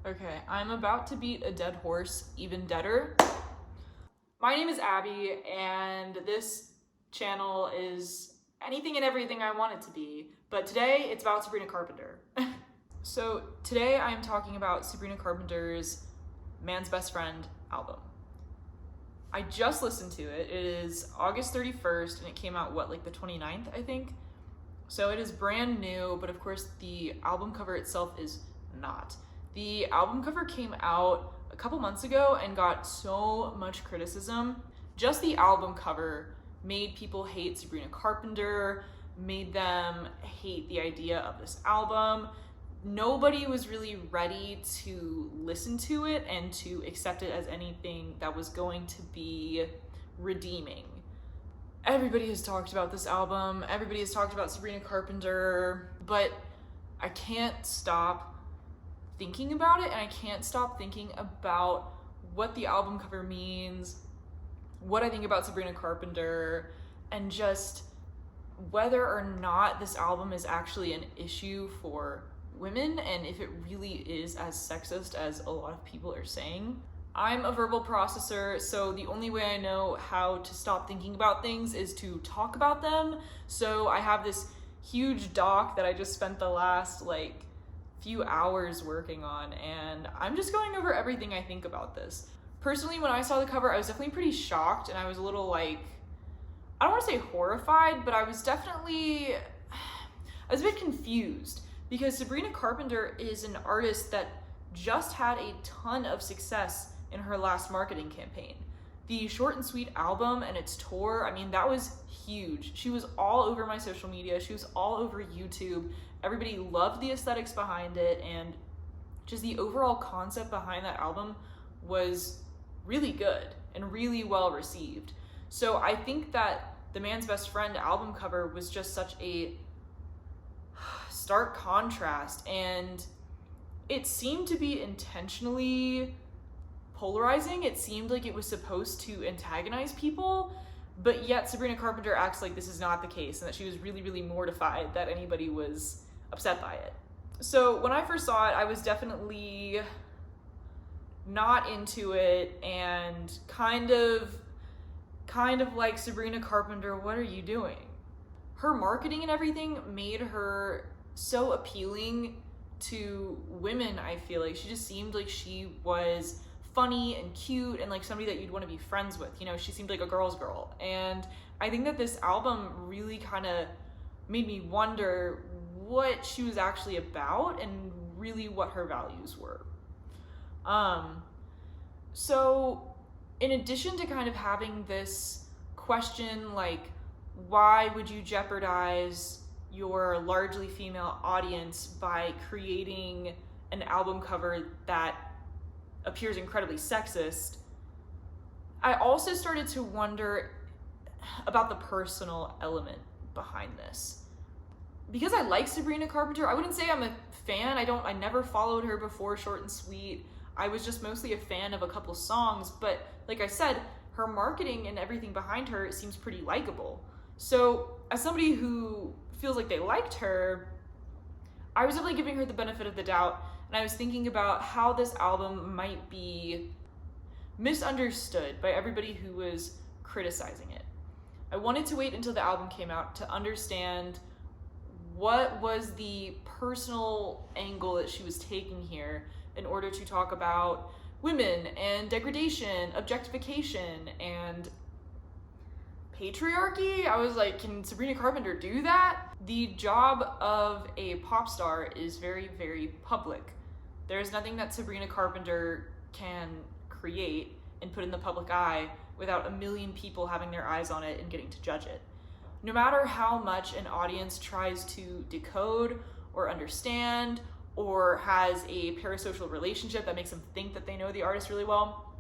Okay, I'm about to beat a dead horse even deader. My name is Abby, and this channel is anything and everything I want it to be. But today, it's about Sabrina Carpenter. So today I am talking about Sabrina Carpenter's Man's Best Friend album. I just listened to it. It is August 31st, and it came out, like the 29th, I think? So it is brand new, but of course the album cover itself is not. The album cover came out a couple months ago and got so much criticism. Just the album cover made people hate Sabrina Carpenter, made them hate the idea of this album. Nobody was really ready to listen to it and to accept it as anything that was going to be redeeming. Everybody has talked about this album, everybody has talked about Sabrina Carpenter, but I can't stop thinking about it, and I can't stop thinking about what the album cover means, what I think about Sabrina Carpenter, and just whether or not this album is actually an issue for women, and if it really is as sexist as a lot of people are saying. I'm a verbal processor, so the only way I know how to stop thinking about things is to talk about them. So I have this huge doc that I just spent the last few hours working on, and I'm just going over everything I think about this. Personally, when I saw the cover, I was definitely pretty shocked, and I was a little I don't want to say horrified, but I was a bit confused, because Sabrina Carpenter is an artist that just had a ton of success in her last marketing campaign. The Short and Sweet album and its tour, that was huge. She was all over my social media, she was all over YouTube. Everybody loved the aesthetics behind it, and just the overall concept behind that album was really good and really well received. So I think that the Man's Best Friend album cover was just such a stark contrast, and it seemed to be intentionally polarizing. It seemed like it was supposed to antagonize people, but yet Sabrina Carpenter acts like this is not the case, and that she was really, really mortified that anybody was upset by it. So when I first saw it, I was definitely not into it, and kind of like, Sabrina Carpenter, what are you doing? Her marketing and everything made her so appealing to women. I feel like she just seemed like she was funny and cute, and like somebody that you'd want to be friends with. She seemed like a girl's girl, and I think that this album really kind of made me wonder what she was actually about and really what her values were. So in addition to kind of having this question why would you jeopardize your largely female audience by creating an album cover that appears incredibly sexist, I also started to wonder about the personal element behind this. Because I like Sabrina Carpenter, I wouldn't say I'm a fan. I never followed her before Short and Sweet. I was just mostly a fan of a couple songs, but like I said, her marketing and everything behind her seems pretty likable. So as somebody who feels like they liked her, I was definitely giving her the benefit of the doubt, and I was thinking about how this album might be misunderstood by everybody who was criticizing it. I wanted to wait until the album came out to understand what was the personal angle that she was taking here in order to talk about women and degradation, objectification, and patriarchy. I was like, can Sabrina Carpenter do that? The job of a pop star is very, very public. There's nothing that Sabrina Carpenter can create and put in the public eye without a million people having their eyes on it and getting to judge it. No matter how much an audience tries to decode or understand, or has a parasocial relationship that makes them think that they know the artist really well,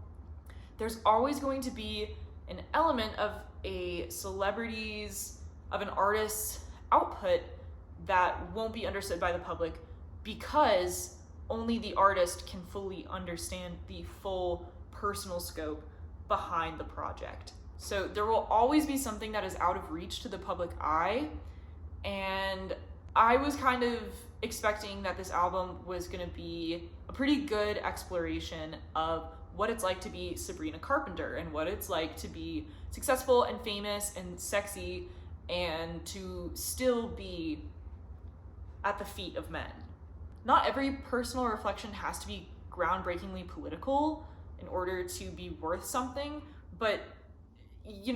there's always going to be an element of a celebrity's, of an artist's output that won't be understood by the public, because only the artist can fully understand the full personal scope behind the project. So there will always be something that is out of reach to the public eye, and I was kind of expecting that this album was gonna be a pretty good exploration of what it's like to be Sabrina Carpenter and what it's like to be successful and famous and sexy and to still be at the feet of men. Not every personal reflection has to be groundbreakingly political in order to be worth something, but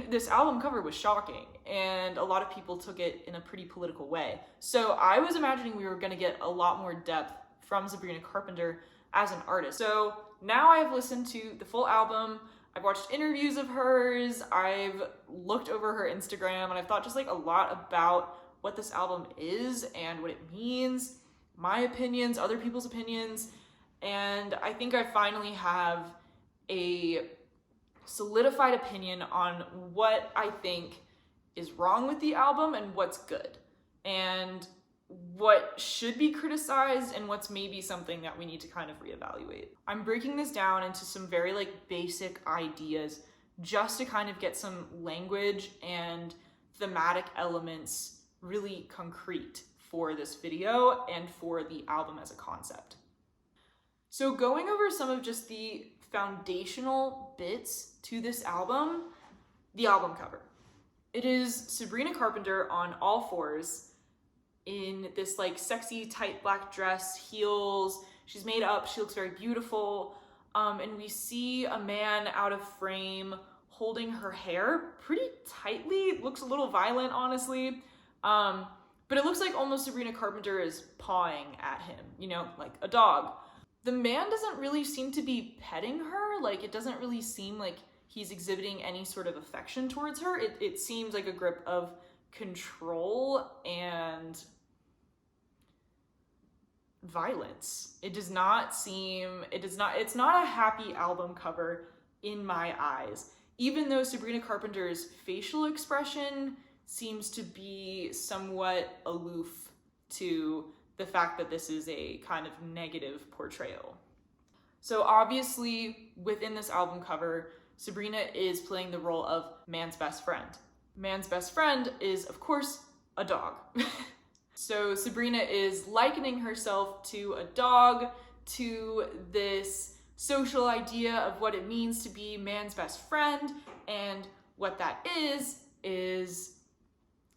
this album cover was shocking and a lot of people took it in a pretty political way. So I was imagining we were going to get a lot more depth from Sabrina Carpenter as an artist. So now I've listened to the full album, I've watched interviews of hers, I've looked over her Instagram, and I've thought just like a lot about what this album is and what it means, my opinions, other people's opinions, and I think I finally have a solidified opinion on what I think is wrong with the album and what's good, and what should be criticized and what's maybe something that we need to kind of reevaluate. I'm breaking this down into some very like basic ideas just to kind of get some language and thematic elements really concrete for this video and for the album as a concept. So going over some of just the foundational bits to this album, the album cover. It is Sabrina Carpenter on all fours in this like sexy tight black dress, heels, she's made up, she looks very beautiful, and we see a man out of frame holding her hair pretty tightly. It looks a little violent, honestly, but it looks like almost Sabrina Carpenter is pawing at him, like a dog. The man doesn't really seem to be petting her, like it doesn't really seem like he's exhibiting any sort of affection towards her. It seems like a grip of control and violence. It's not a happy album cover in my eyes, even though Sabrina Carpenter's facial expression seems to be somewhat aloof to the fact that this is a kind of negative portrayal. So obviously within this album cover, Sabrina is playing the role of man's best friend. Man's best friend is, of course, a dog. So Sabrina is likening herself to a dog, to this social idea of what it means to be man's best friend, and what that is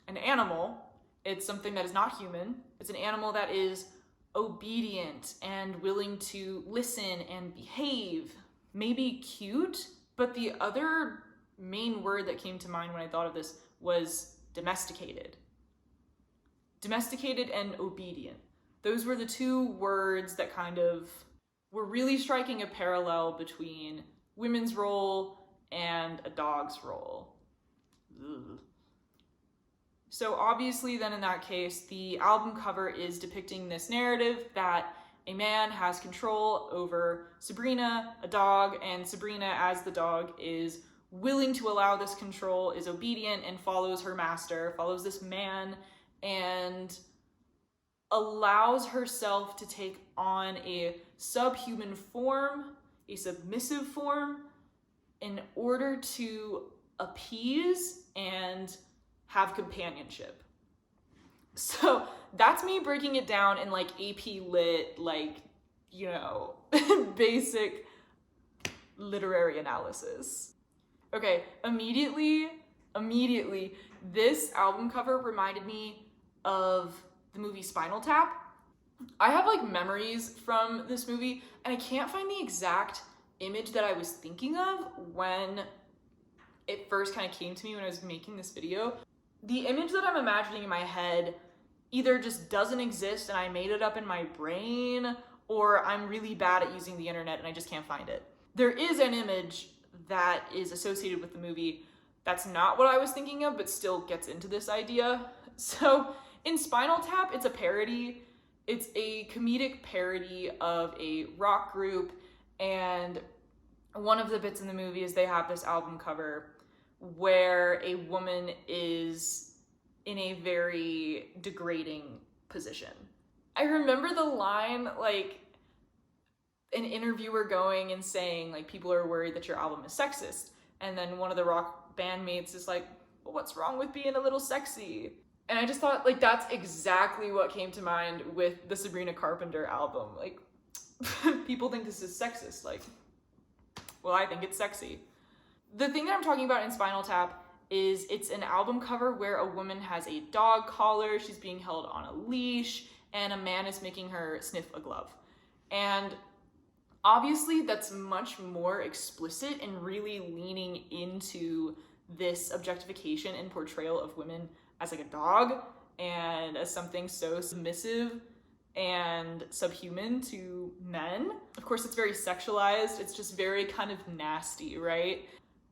an animal. It's something that is not human. It's an animal that is obedient and willing to listen and behave. Maybe cute, but the other main word that came to mind when I thought of this was domesticated. Domesticated and obedient. Those were the two words that kind of were really striking a parallel between women's role and a dog's role. Ugh. So obviously then in that case, the album cover is depicting this narrative that a man has control over Sabrina, a dog, and Sabrina as the dog is willing to allow this control, is obedient and follows her master, follows this man, and allows herself to take on a subhuman form, a submissive form, in order to appease and have companionship. So that's me breaking it down in like AP Lit, like, basic literary analysis. Okay, immediately, this album cover reminded me of the movie Spinal Tap. I have like memories from this movie and I can't find the exact image that I was thinking of when it first kind of came to me when I was making this video. The image that I'm imagining in my head either just doesn't exist and I made it up in my brain, or I'm really bad at using the internet and I just can't find it. There is an image that is associated with the movie that's not what I was thinking of, but still gets into this idea. So in Spinal Tap, it's a parody. It's a comedic parody of a rock group, and one of the bits in the movie is they have this album cover where a woman is in a very degrading position. I remember the line, like, an interviewer going and saying, like, people are worried that your album is sexist. And then one of the rock bandmates is like, well, what's wrong with being a little sexy? And I just thought, like, that's exactly what came to mind with the Sabrina Carpenter album. Like, people think this is sexist. Like, well, I think it's sexy. The thing that I'm talking about in Spinal Tap is it's an album cover where a woman has a dog collar, she's being held on a leash, and a man is making her sniff a glove. And obviously that's much more explicit and really leaning into this objectification and portrayal of women as like a dog and as something so submissive and subhuman to men. Of course, it's very sexualized. It's just very kind of nasty, right?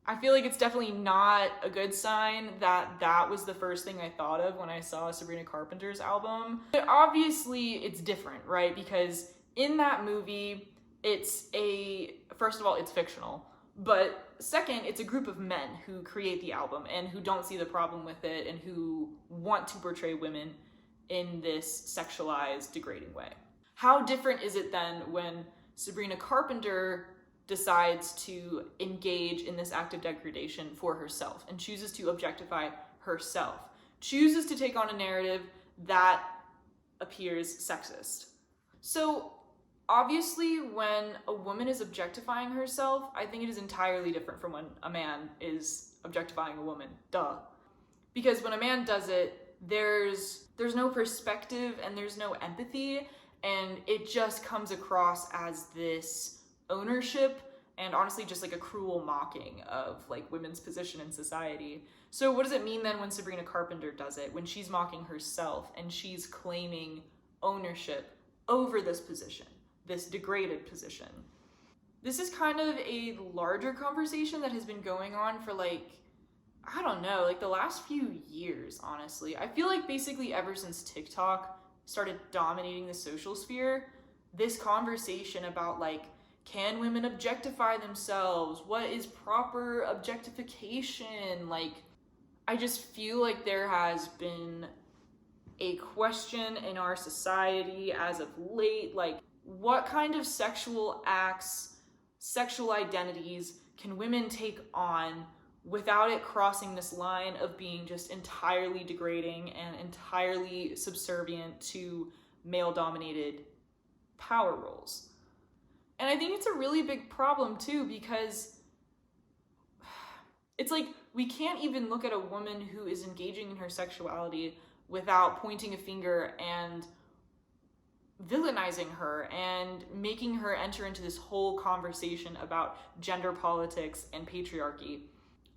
I feel like it's definitely not a good sign that that was the first thing I thought of when I saw Sabrina Carpenter's album. But obviously it's different, right? Because in that movie, first of all, it's fictional. But second, it's a group of men who create the album and who don't see the problem with it and who want to portray women in this sexualized, degrading way. How different is it then when Sabrina Carpenter decides to engage in this act of degradation for herself and chooses to objectify herself, chooses to take on a narrative that appears sexist? So obviously, when a woman is objectifying herself, I think it is entirely different from when a man is objectifying a woman. Duh. Because when a man does it, there's no perspective and there's no empathy, and it just comes across as this ownership and honestly just like a cruel mocking of like women's position in society. So what does it mean then when Sabrina Carpenter does it, when she's mocking herself and she's claiming ownership over this position, this degraded position? This is kind of a larger conversation that has been going on for like, I don't know, like the last few years, honestly. I feel like basically ever since TikTok started dominating the social sphere, this conversation about like, can women objectify themselves? What is proper objectification? Like, I just feel like there has been a question in our society as of late, like, what kind of sexual acts, sexual identities can women take on without it crossing this line of being just entirely degrading and entirely subservient to male-dominated power roles? And I think it's a really big problem too, because it's like we can't even look at a woman who is engaging in her sexuality without pointing a finger and villainizing her and making her enter into this whole conversation about gender politics and patriarchy.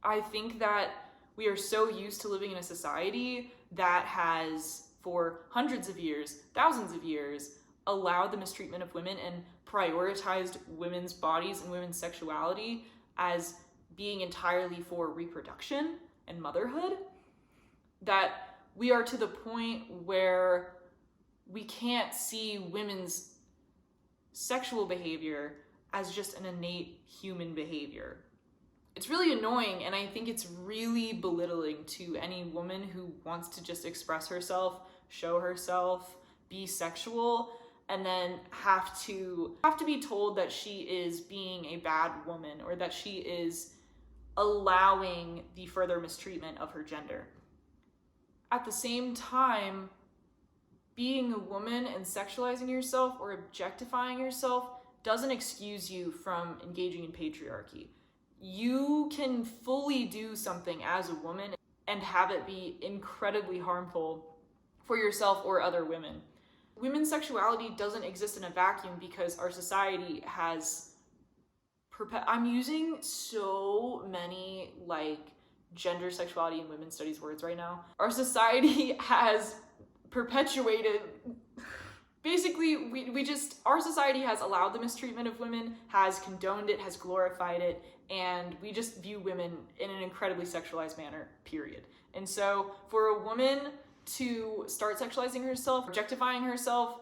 I think that we are so used to living in a society that has, for hundreds of years, thousands of years, allowed the mistreatment of women and prioritized women's bodies and women's sexuality as being entirely for reproduction and motherhood, that we are to the point where we can't see women's sexual behavior as just an innate human behavior. It's really annoying, and I think it's really belittling to any woman who wants to just express herself, show herself, be sexual, and then have to be told that she is being a bad woman or that she is allowing the further mistreatment of her gender. At the same time, being a woman and sexualizing yourself or objectifying yourself doesn't excuse you from engaging in patriarchy. You can fully do something as a woman and have it be incredibly harmful for yourself or other women. Women's sexuality doesn't exist in a vacuum because our society has I'm using so many like gender, sexuality, and women's studies words right now. Our society has perpetuated, basically, our society has allowed the mistreatment of women, has condoned it, has glorified it, and we just view women in an incredibly sexualized manner, period. And so for a woman to start sexualizing herself, objectifying herself,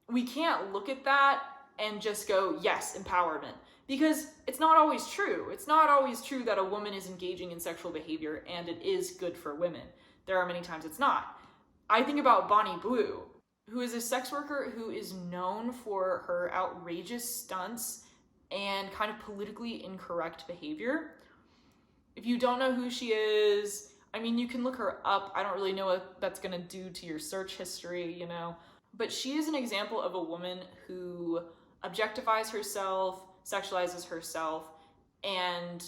we can't look at that and just go, yes, empowerment. Because it's not always true. It's not always true that a woman is engaging in sexual behavior and it is good for women. There are many times it's not. I think about Bonnie Blue, who is a sex worker who is known for her outrageous stunts and kind of politically incorrect behavior. If you don't know who she is, I mean, you can look her up. I don't really know what that's gonna do to your search history, you know? But she is an example of a woman who objectifies herself, sexualizes herself, and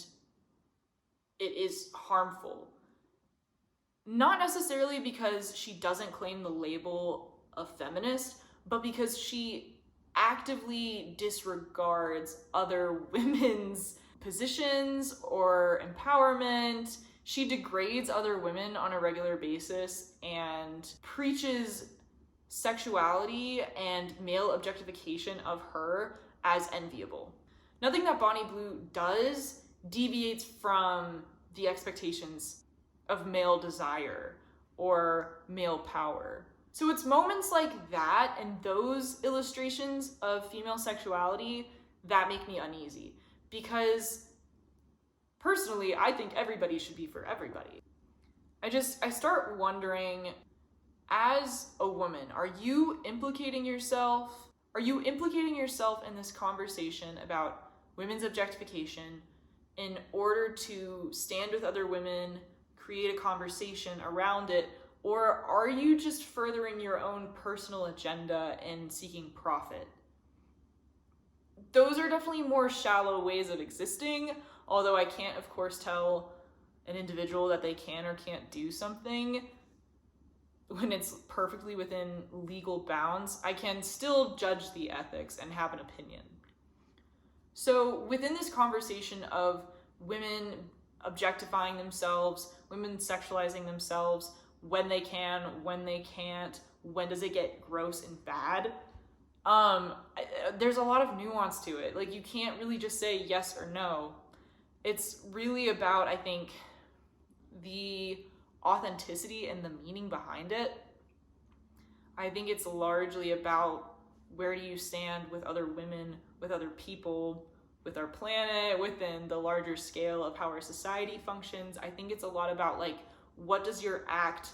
it is harmful. Not necessarily because she doesn't claim the label of feminist, but because she actively disregards other women's positions or empowerment. She degrades other women on a regular basis and preaches sexuality and male objectification of her as enviable. Nothing that Bonnie Blue does deviates from the expectations of male desire or male power. So it's moments like that and those illustrations of female sexuality that make me uneasy, because personally, I think everybody should be for everybody. I start wondering, as a woman, are you implicating yourself? Are you implicating yourself in this conversation about women's objectification in order to stand with other women, create a conversation around it, or are you just furthering your own personal agenda and seeking profit? Those are definitely more shallow ways of existing, although I can't, of course, tell an individual that they can or can't do something when it's perfectly within legal bounds. I can still judge the ethics and have an opinion. So within this conversation of women objectifying themselves, women sexualizing themselves, when they can, when they can't, when does it get gross and bad, there's a lot of nuance to it. Like, you can't really just say yes or no. It's really about, I think, the authenticity and the meaning behind it. I think it's largely about, where do you stand with other women, with other people, with our planet, within the larger scale of how our society functions. I think it's a lot about, like, what does your act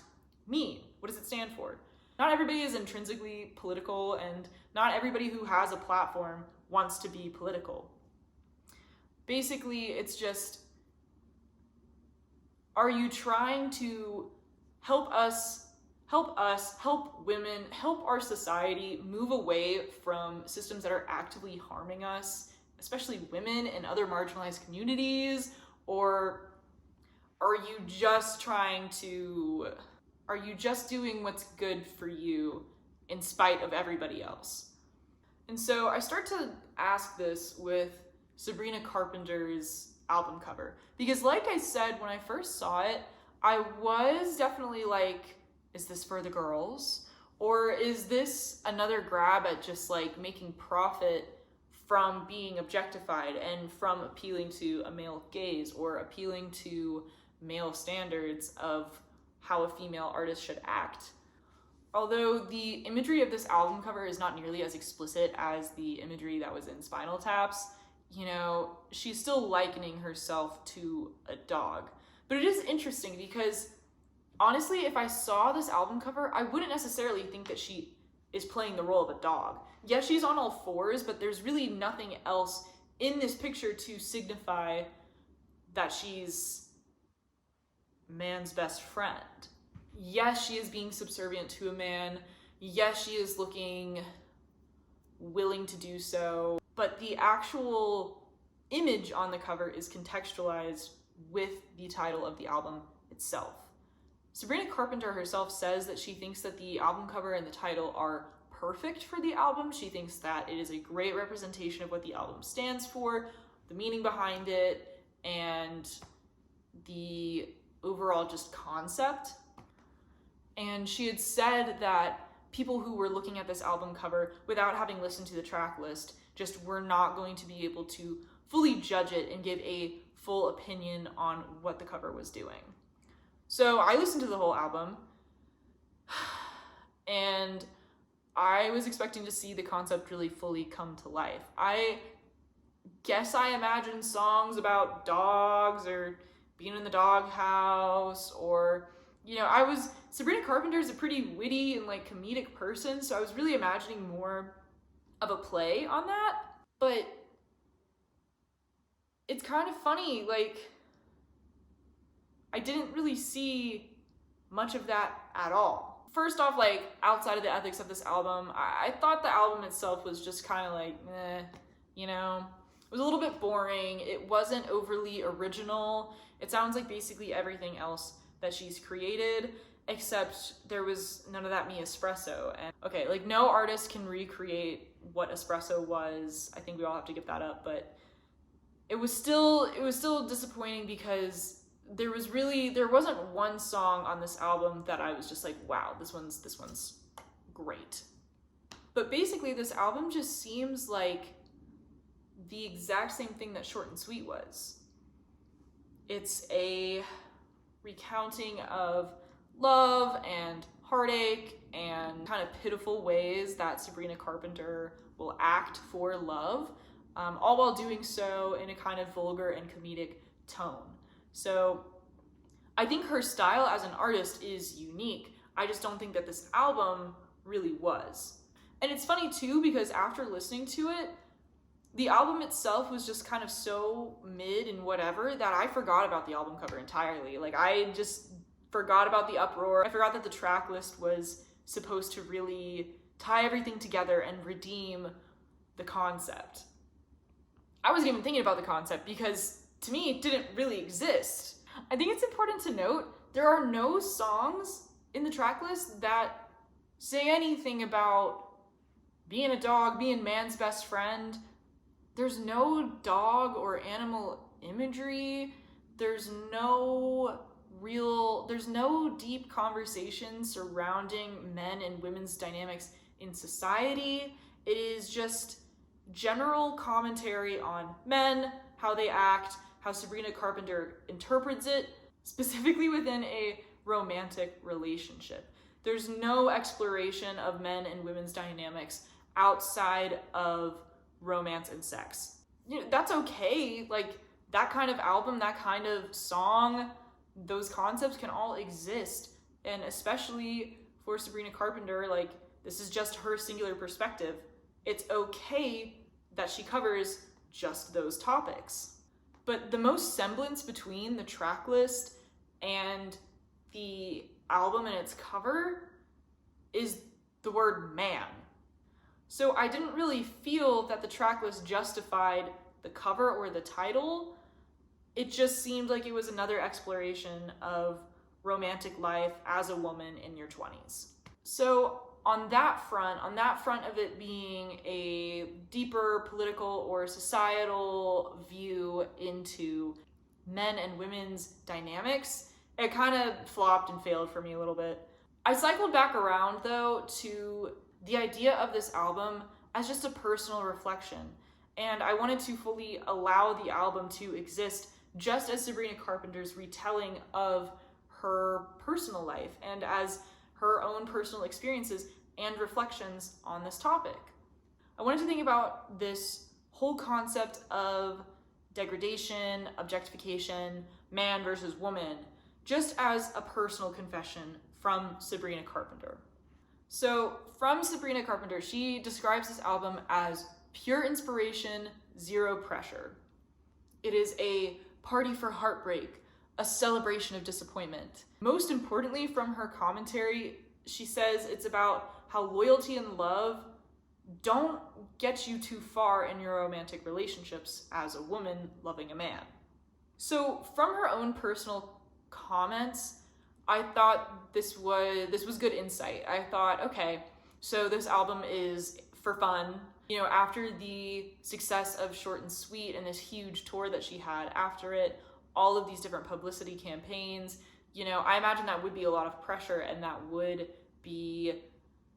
mean? What does it stand for? Not everybody is intrinsically political, and not everybody who has a platform wants to be political. Basically, it's just, are you trying to help women, help our society move away from systems that are actively harming us, especially women and other marginalized communities? Or are you just doing what's good for you in spite of everybody else? And so I start to ask this with Sabrina Carpenter's album cover, because like I said, when I first saw it, I was definitely like, is this for the girls? Or is this another grab at just like making profit from being objectified and from appealing to a male gaze or appealing to male standards of how a female artist should act? Although the imagery of this album cover is not nearly as explicit as the imagery that was in Spinal Tap's, you know, she's still likening herself to a dog. But it is interesting because, honestly, if I saw this album cover, I wouldn't necessarily think that she is playing the role of a dog. Yes, she's on all fours, but there's really nothing else in this picture to signify that she's man's best friend. Yes, she is being subservient to a man. Yes, she is looking willing to do so. But the actual image on the cover is contextualized with the title of the album itself. Sabrina Carpenter herself says that she thinks that the album cover and the title are perfect for the album. She thinks that it is a great representation of what the album stands for, the meaning behind it, and the overall just concept. And she had said that people who were looking at this album cover without having listened to the track list just were not going to be able to fully judge it and give a full opinion on what the cover was doing. So I listened to the whole album, and I was expecting to see the concept really fully come to life. I guess I imagined songs about dogs or being in the doghouse, or, you know, Sabrina Carpenter is a pretty witty and like comedic person, so I was really imagining more of a play on that. But it's kind of funny, like, I didn't really see much of that at all. First off, like, outside of the ethics of this album, I thought the album itself was just kind of like, you know? It was a little bit boring. It wasn't overly original. It sounds like basically everything else that she's created, except there was none of that Me Espresso. And okay, like, no artist can recreate what Espresso was. I think we all have to give that up, but it was still disappointing because there wasn't one song on this album that I was just like, wow, this one's great. But basically this album just seems like the exact same thing that Short and Sweet was. It's a recounting of love and heartache and kind of pitiful ways that Sabrina Carpenter will act for love, all while doing so in a kind of vulgar and comedic tone. So I think her style as an artist is unique. I just don't think that this album really was. And it's funny too, because after listening to it, the album itself was just kind of so mid and whatever that I forgot about the album cover entirely. Like, I just forgot about the uproar. I forgot that the track list was supposed to really tie everything together and redeem the concept. I wasn't even thinking about the concept because to me it didn't really exist. I think it's important to note there are no songs in the track list that say anything about being a dog, being man's best friend. There's no dog or animal imagery. There's no deep conversation surrounding men and women's dynamics in society. It is just general commentary on men, how they act, how Sabrina Carpenter interprets it, specifically within a romantic relationship. There's no exploration of men and women's dynamics outside of romance and sex. You know, that's okay. Like, that kind of album, that kind of song, those concepts can all exist. And especially for Sabrina Carpenter, like, this is just her singular perspective. It's okay that she covers just those topics. But the most semblance between the track list and the album and its cover is the word man. So I didn't really feel that the track list justified the cover or the title. It just seemed like it was another exploration of romantic life as a woman in your 20s. So on that front of it being a deeper political or societal view into men and women's dynamics, it kind of flopped and failed for me a little bit. I cycled back around though to the idea of this album as just a personal reflection, and I wanted to fully allow the album to exist just as Sabrina Carpenter's retelling of her personal life and as her own personal experiences and reflections on this topic. I wanted to think about this whole concept of degradation, objectification, man versus woman, just as a personal confession from Sabrina Carpenter. So from Sabrina Carpenter, she describes this album as pure inspiration, zero pressure. It is a party for heartbreak, a celebration of disappointment. Most importantly, from her commentary, she says it's about how loyalty and love don't get you too far in your romantic relationships as a woman loving a man. So from her own personal comments, I thought this was good insight. I thought, okay, so this album is for fun. You know, after the success of Short and Sweet and this huge tour that she had after it, all of these different publicity campaigns, you know, I imagine that would be a lot of pressure and that would be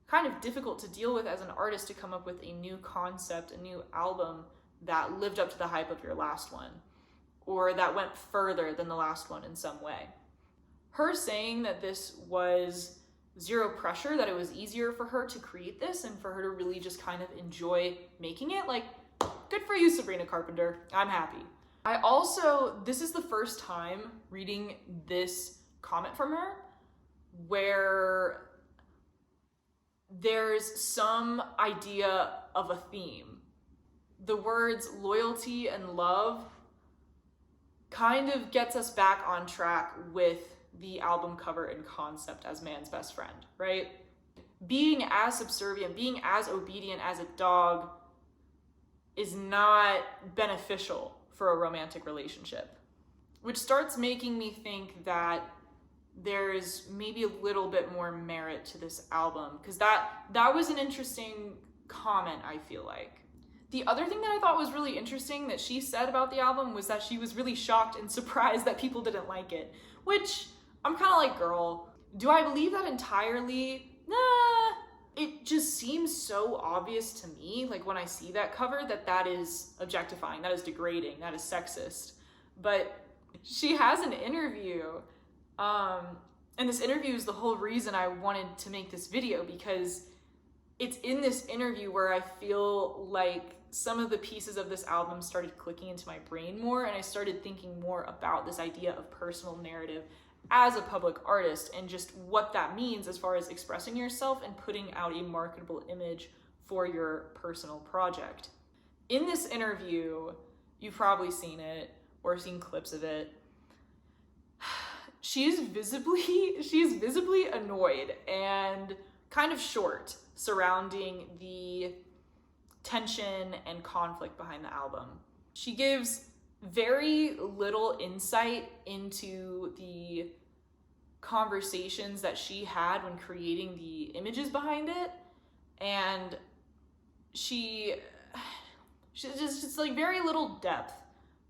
kind of difficult to deal with as an artist to come up with a new concept, a new album that lived up to the hype of your last one, or that went further than the last one in some way. Her saying that this was zero pressure, that it was easier for her to create this and for her to really just kind of enjoy making it, like, good for you, Sabrina Carpenter. I'm happy. This is the first time reading this comment from her where there's some idea of a theme. The words loyalty and love kind of gets us back on track with the album cover and concept as man's best friend, right? Being as subservient, being as obedient as a dog is not beneficial for a romantic relationship, which starts making me think that there's maybe a little bit more merit to this album, because that was an interesting comment, I feel like. The other thing that I thought was really interesting that she said about the album was that she was really shocked and surprised that people didn't like it, which I'm kind of like, girl, do I believe that entirely? Nah, it just seems so obvious to me, like when I see that cover, that is objectifying, that is degrading, that is sexist. But she has an interview, and this interview is the whole reason I wanted to make this video, because it's in this interview where I feel like some of the pieces of this album started clicking into my brain more, and I started thinking more about this idea of personal narrative as a public artist and just what that means as far as expressing yourself and putting out a marketable image for your personal project. In this interview, you've probably seen it or seen clips of it. She's visibly annoyed and kind of short surrounding the tension and conflict behind the album. She gives very little insight into the conversations that she had when creating the images behind it, and she's just like very little depth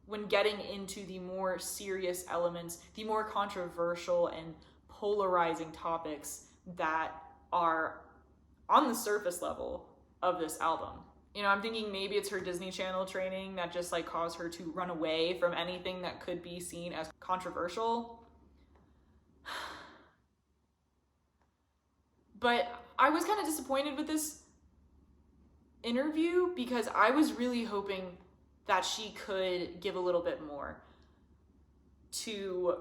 when getting into the more serious elements, the more controversial and polarizing topics that are on the surface level of this album. You know, I'm thinking maybe it's her Disney Channel training that just like caused her to run away from anything that could be seen as controversial. But I was kind of disappointed with this interview because I was really hoping that she could give a little bit more to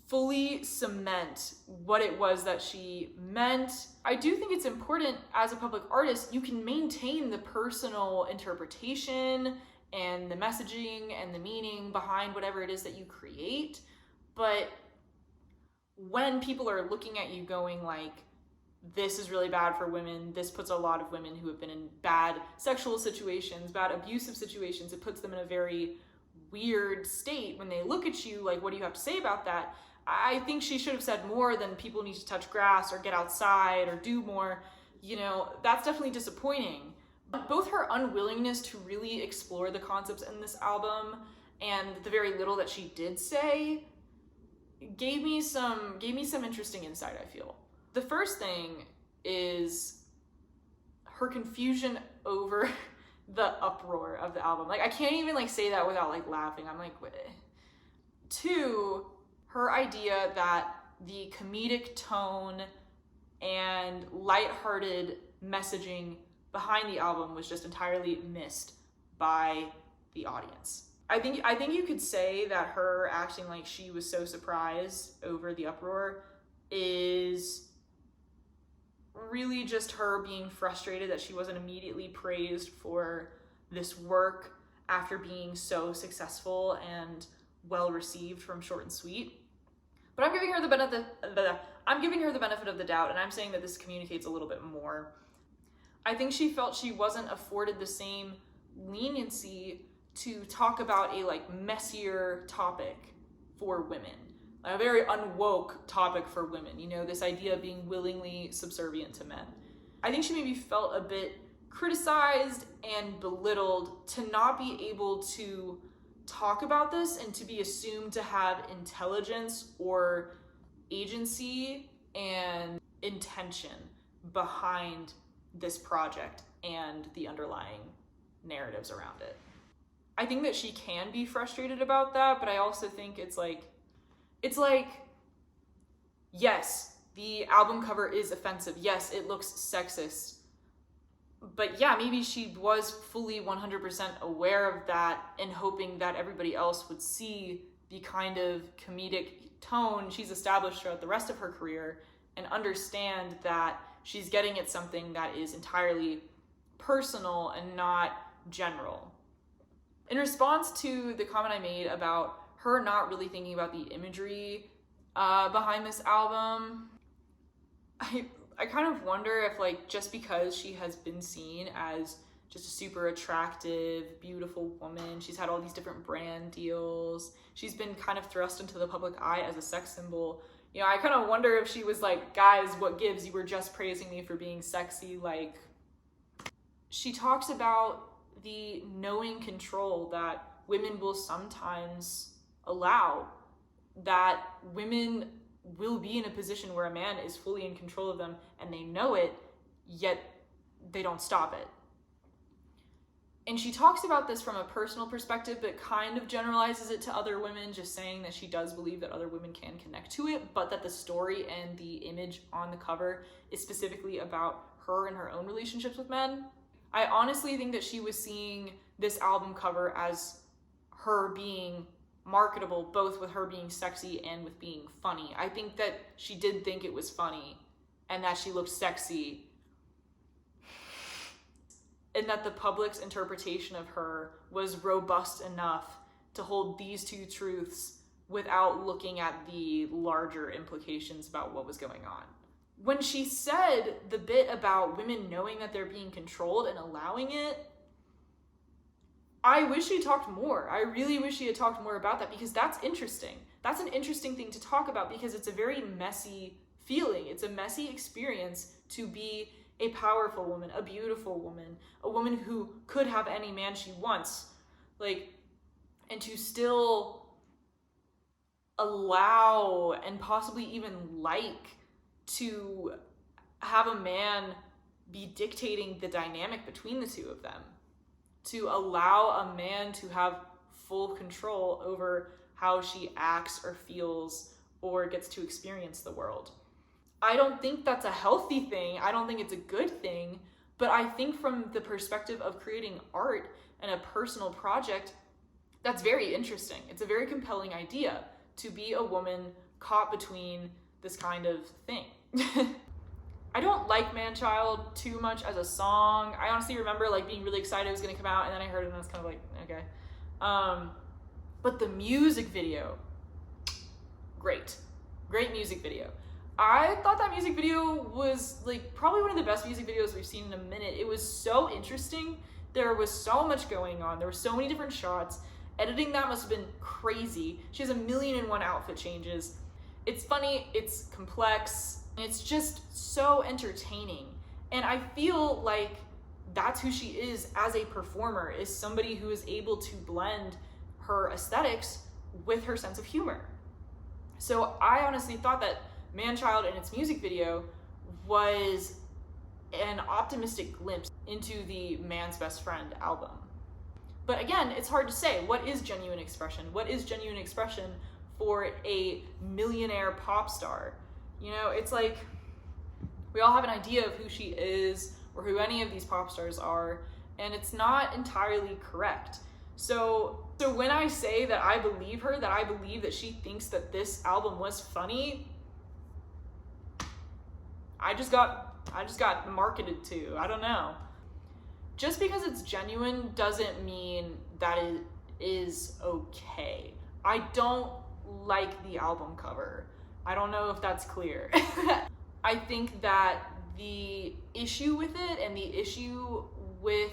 fully cement what it was that she meant. I do think it's important as a public artist, you can maintain the personal interpretation and the messaging and the meaning behind whatever it is that you create. But when people are looking at you going like, this is really bad for women, this puts a lot of women who have been in bad sexual situations, bad abusive situations, it puts them in a very weird state when they look at you like, what do you have to say about that? I think she should have said more than people need to touch grass or get outside or do more. You know, that's definitely disappointing. Both her unwillingness to really explore the concepts in this album and the very little that she did say gave me some interesting insight, I feel. The first thing is her confusion over the uproar of the album. Like, I can't even like say that without like laughing. I'm like, what? Two, her idea that the comedic tone and lighthearted messaging behind the album was just entirely missed by the audience. I think you could say that her acting like she was so surprised over the uproar is really just her being frustrated that she wasn't immediately praised for this work after being so successful and well received from Short and Sweet. But I'm giving her the benefit of the doubt, and I'm saying that this communicates a little bit more. I think she felt she wasn't afforded the same leniency to talk about a like messier topic for women, a very unwoke topic for women, you know, this idea of being willingly subservient to men. I think she maybe felt a bit criticized and belittled to not be able to talk about this and to be assumed to have intelligence or agency and intention behind this project and the underlying narratives around it. I think that she can be frustrated about that, but I also think it's like, yes, the album cover is offensive. Yes, it looks sexist. But yeah, maybe she was fully 100% aware of that and hoping that everybody else would see the kind of comedic tone she's established throughout the rest of her career and understand that she's getting at something that is entirely personal and not general. In response to the comment I made about her not really thinking about the imagery behind this album. I kind of wonder if, like, just because she has been seen as just a super attractive, beautiful woman, she's had all these different brand deals, she's been kind of thrust into the public eye as a sex symbol. You know, I kind of wonder if she was like, guys, what gives? You were just praising me for being sexy. Like, she talks about the knowing control that women will sometimes allow, that women will be in a position where a man is fully in control of them and they know it, yet they don't stop it. And she talks about this from a personal perspective, but kind of generalizes it to other women, just saying that she does believe that other women can connect to it, but that the story and the image on the cover is specifically about her and her own relationships with men. I honestly think that she was seeing this album cover as her being marketable, both with her being sexy and with being funny. I think that she did think it was funny and that she looked sexy, and that the public's interpretation of her was robust enough to hold these two truths without looking at the larger implications about what was going on. When she said the bit about women knowing that they're being controlled and allowing it, I wish she talked more. I really wish she had talked more about that, because that's interesting. That's an interesting thing to talk about, because it's a very messy feeling. It's a messy experience to be a powerful woman, a beautiful woman, a woman who could have any man she wants, like, and to still allow and possibly even like to have a man be dictating the dynamic between the two of them, to allow a man to have full control over how she acts or feels or gets to experience the world. I don't think that's a healthy thing. I don't think it's a good thing, but I think from the perspective of creating art and a personal project, that's very interesting. It's a very compelling idea to be a woman caught between this kind of thing. I don't like Man-Child too much as a song. I honestly remember like being really excited it was gonna come out, and then I heard it and I was kind of like, okay. But the music video, great music video. I thought that music video was like probably one of the best music videos we've seen in a minute. It was so interesting. There was so much going on. There were so many different shots. Editing that must have been crazy. She has 1,000,001 outfit changes. It's funny, it's complex, and it's just so entertaining. And I feel like that's who she is as a performer, is somebody who is able to blend her aesthetics with her sense of humor. So I honestly thought that Man-Child in its music video was an optimistic glimpse into the Man's Best Friend album. But again, it's hard to say. What is genuine expression? What is genuine expression for a millionaire pop star? You know, it's like we all have an idea of who she is or who any of these pop stars are, and it's not entirely correct. So when I say that I believe her, that I believe that she thinks that this album was funny, I just got marketed to. I don't know. Just because it's genuine doesn't mean that it is okay. I don't like the album cover. I don't know if that's clear. I think that the issue with it and the issue with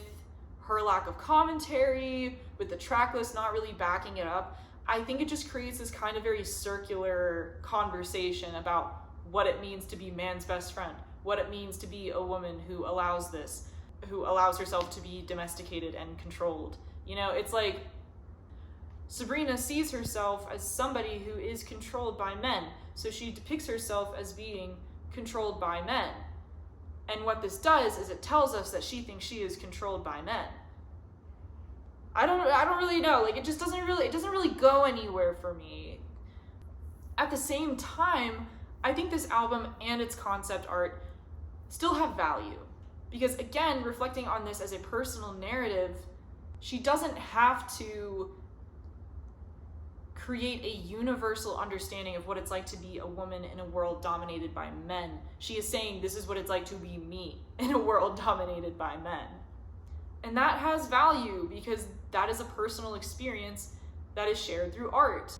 her lack of commentary, with the track list not really backing it up, I think it just creates this kind of very circular conversation about what it means to be man's best friend, what it means to be a woman who allows this, who allows herself to be domesticated and controlled. You know, it's like Sabrina sees herself as somebody who is controlled by men, so she depicts herself as being controlled by men. And what this does is it tells us that she thinks she is controlled by men. I don't really know. Like, it doesn't really go anywhere for me. At the same time, I think this album and its concept art still have value. Because again, reflecting on this as a personal narrative, she doesn't have to create a universal understanding of what it's like to be a woman in a world dominated by men. She is saying this is what it's like to be me in a world dominated by men. And that has value because that is a personal experience that is shared through art.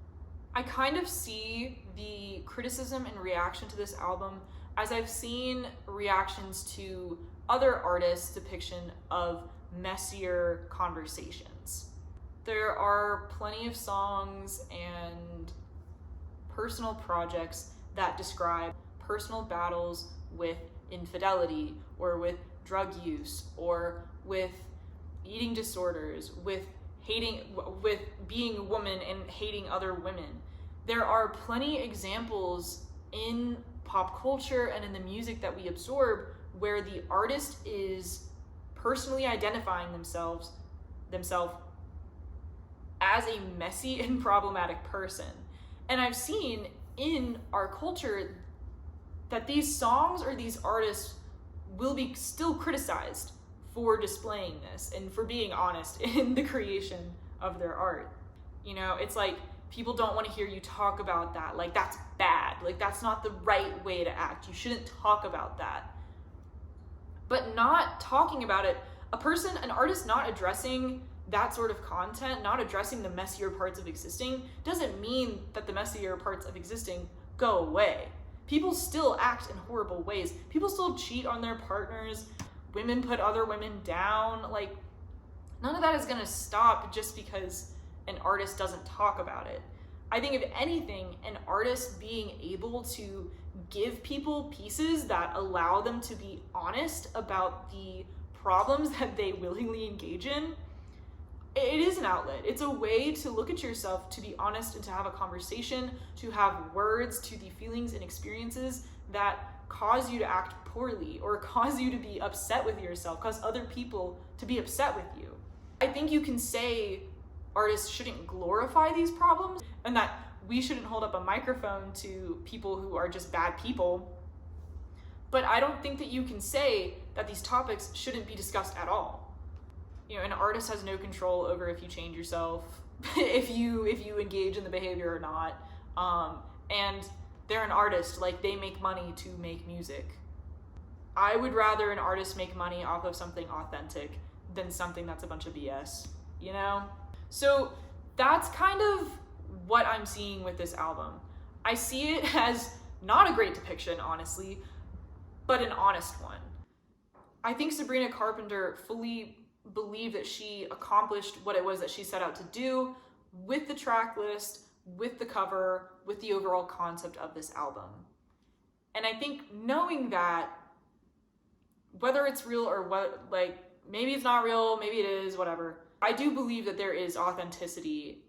I kind of see the criticism and reaction to this album as I've seen reactions to other artists' depiction of messier conversations. There are plenty of songs and personal projects that describe personal battles with infidelity or with drug use or with eating disorders, with being a woman and hating other women. There are plenty examples in pop culture and in the music that we absorb where the artist is personally identifying themselves as a messy and problematic person. And I've seen in our culture that these songs or these artists will be still criticized for displaying this and for being honest in the creation of their art. You know, it's like people don't want to hear you talk about that. Like, that's bad. Like, that's not the right way to act. You shouldn't talk about that. But not talking about it, an artist not addressing that sort of content, not addressing the messier parts of existing, doesn't mean that the messier parts of existing go away. People still act in horrible ways. People still cheat on their partners. Women put other women down. Like, none of that is gonna stop just because an artist doesn't talk about it. I think if anything, an artist being able to give people pieces that allow them to be honest about the problems that they willingly engage in, it is an outlet. It's a way to look at yourself, to be honest, and to have a conversation, to have words to the feelings and experiences that cause you to act poorly or cause you to be upset with yourself, cause other people to be upset with you. I think you can say artists shouldn't glorify these problems and that we shouldn't hold up a microphone to people who are just bad people. But I don't think that you can say that these topics shouldn't be discussed at all. You know, an artist has no control over if you change yourself, if you engage in the behavior or not. And they're an artist, like, they make money to make music. I would rather an artist make money off of something authentic than something that's a bunch of BS, you know? So that's kind of what I'm seeing with this album. I see it as not a great depiction, honestly, but an honest one. I think Sabrina Carpenter fully believed that she accomplished what it was that she set out to do with the track list, with the cover, with the overall concept of this album. And I think knowing that, whether it's real or what, like, maybe it's not real, maybe it is, whatever, I do believe that there is authenticity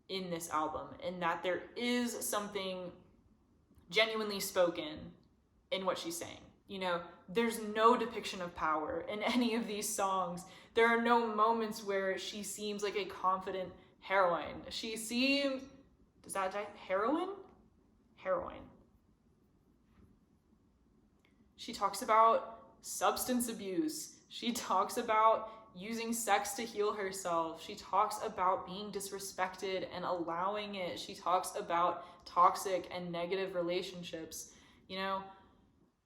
in this album and that there is something genuinely spoken in what she's saying. You know, there's no depiction of power in any of these songs. There are no moments where she seems like a confident heroine. She seems, heroine? Heroine. She talks about substance abuse. She talks about using sex to heal herself. She talks about being disrespected and allowing it. She talks about toxic and negative relationships. You know,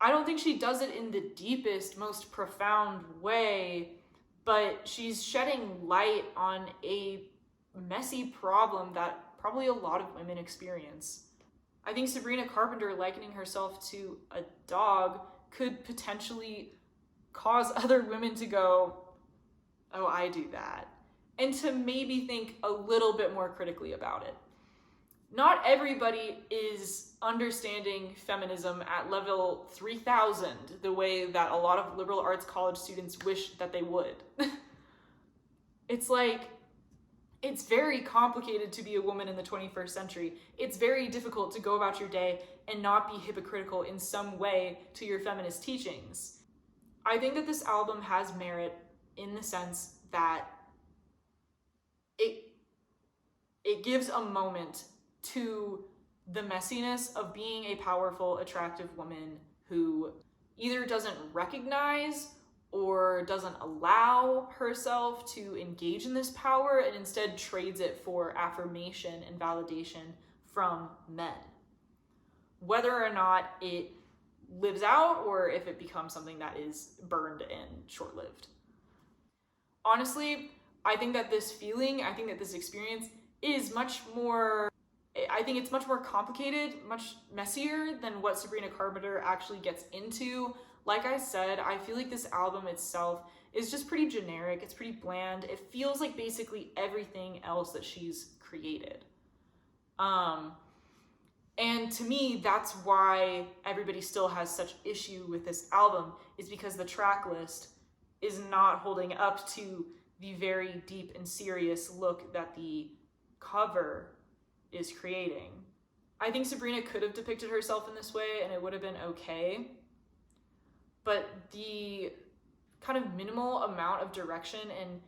I don't think she does it in the deepest, most profound way, but she's shedding light on a messy problem that probably a lot of women experience. I think Sabrina Carpenter likening herself to a dog could potentially cause other women to go, oh, I do that, and to maybe think a little bit more critically about it. Not everybody is understanding feminism at level 3000 the way that a lot of liberal arts college students wish that they would. It's like, it's very complicated to be a woman in the 21st century. It's very difficult to go about your day and not be hypocritical in some way to your feminist teachings. I think that this album has merit in the sense that it gives a moment to the messiness of being a powerful, attractive woman who either doesn't recognize or doesn't allow herself to engage in this power and instead trades it for affirmation and validation from men. Whether or not it lives out or if it becomes something that is burned and short-lived. Honestly, I think that this experience is much more, I think it's much more complicated, much messier than what Sabrina Carpenter actually gets into. Like I said, I feel like this album itself is just pretty generic. It's pretty bland. It feels like basically everything else that she's created. And to me, that's why everybody still has such issue with this album, is because the track list is not holding up to the very deep and serious look that the cover is creating. I think Sabrina could have depicted herself in this way and it would have been okay, but the kind of minimal amount of direction and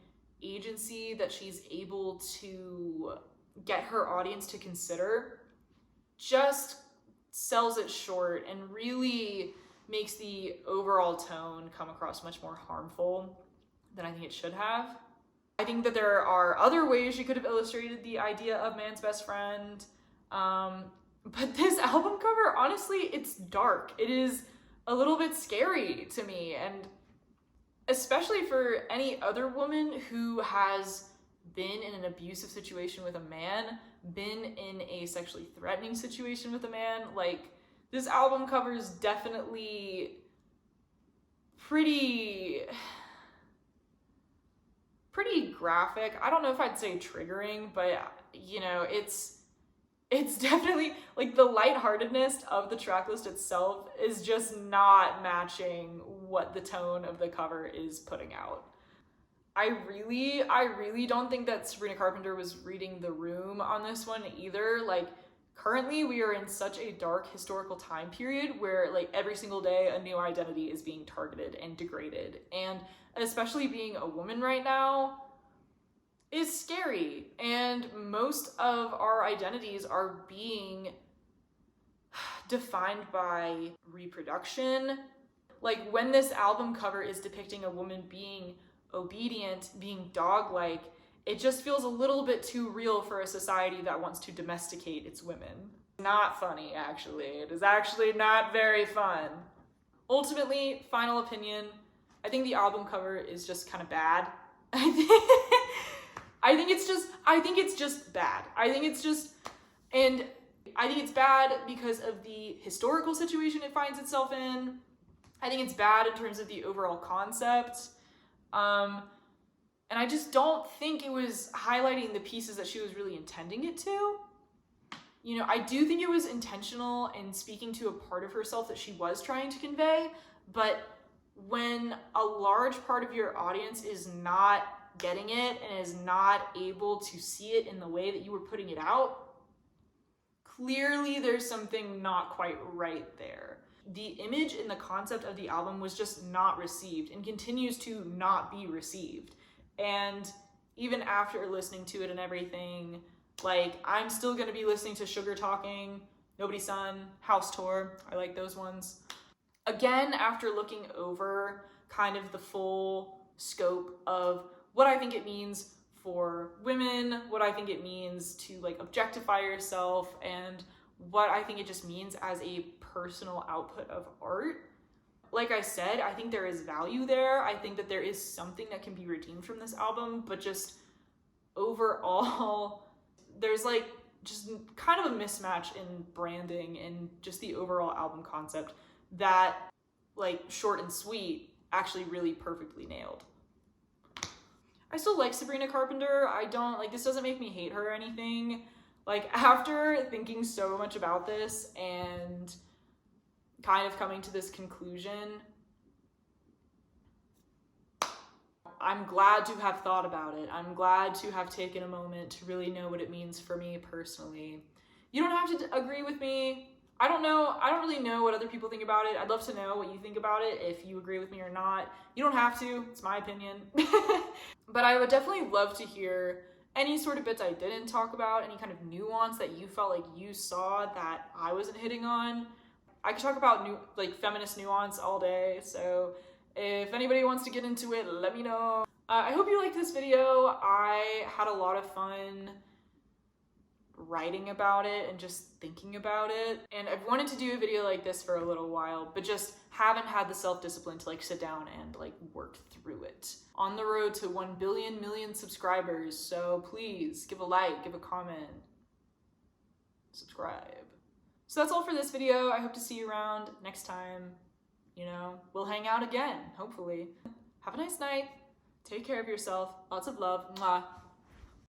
agency that she's able to get her audience to consider just sells it short and really makes the overall tone come across much more harmful than I think it should have. I think that there are other ways she could have illustrated the idea of man's best friend, but this album cover, honestly, it's dark. It is a little bit scary to me, and especially for any other woman who has been in an abusive situation with a man, been in a sexually threatening situation with a man, like, this album cover is definitely pretty graphic. I don't know if I'd say triggering, but you know, it's definitely, like, the lightheartedness of the track list itself is just not matching what the tone of the cover is putting out. I really don't think that Sabrina Carpenter was reading the room on this one either. Like, currently we are in such a dark historical time period where, like, every single day a new identity is being targeted and degraded, and especially being a woman right now is scary, and most of our identities are being defined by reproduction. Like, when this album cover is depicting a woman being obedient, being dog-like, it just feels a little bit too real for a society that wants to domesticate its women. Not funny, actually. It is actually not very fun. Ultimately, final opinion, I think the album cover is just kind of bad. I think it's just bad. I think it's bad because of the historical situation it finds itself in. I think it's bad in terms of the overall concept. And I just don't think it was highlighting the pieces that she was really intending it to. You know, I do think it was intentional in speaking to a part of herself that she was trying to convey, but when a large part of your audience is not getting it and is not able to see it in the way that you were putting it out, clearly there's something not quite right there. The image and the concept of the album was just not received and continues to not be received. And even after listening to it and everything, like, I'm still gonna be listening to Sugar Talking, Nobody's Son, House Tour. I like those ones. Again, after looking over kind of the full scope of what I think it means for women, what I think it means to, like, objectify yourself, and what I think it just means as a personal output of art. Like I said, I think there is value there. I think that there is something that can be redeemed from this album, but just overall, there's, like, just kind of a mismatch in branding and just the overall album concept that, like, Short and Sweet actually really perfectly nailed. I still like Sabrina Carpenter. This doesn't make me hate her or anything. Like, after thinking so much about this and kind of coming to this conclusion, I'm glad to have thought about it. I'm glad to have taken a moment to really know what it means for me personally. You don't have to agree with me. I don't really know what other people think about it. I'd love to know what you think about it, if you agree with me or not. You don't have to, it's my opinion. But I would definitely love to hear any sort of bits I didn't talk about, any kind of nuance that you felt like you saw that I wasn't hitting on. I could talk about feminist nuance all day, so if anybody wants to get into it, let me know. I hope you liked this video. I had a lot of fun writing about it and just thinking about it. And I've wanted to do a video like this for a little while, but just haven't had the self-discipline to like sit down and like work through it. On the road to 1 billion subscribers, so please give a like, give a comment, subscribe. So that's all for this video. I hope to see you around next time. You know, we'll hang out again, hopefully. Have a nice night. Take care of yourself. Lots of love. Mwah.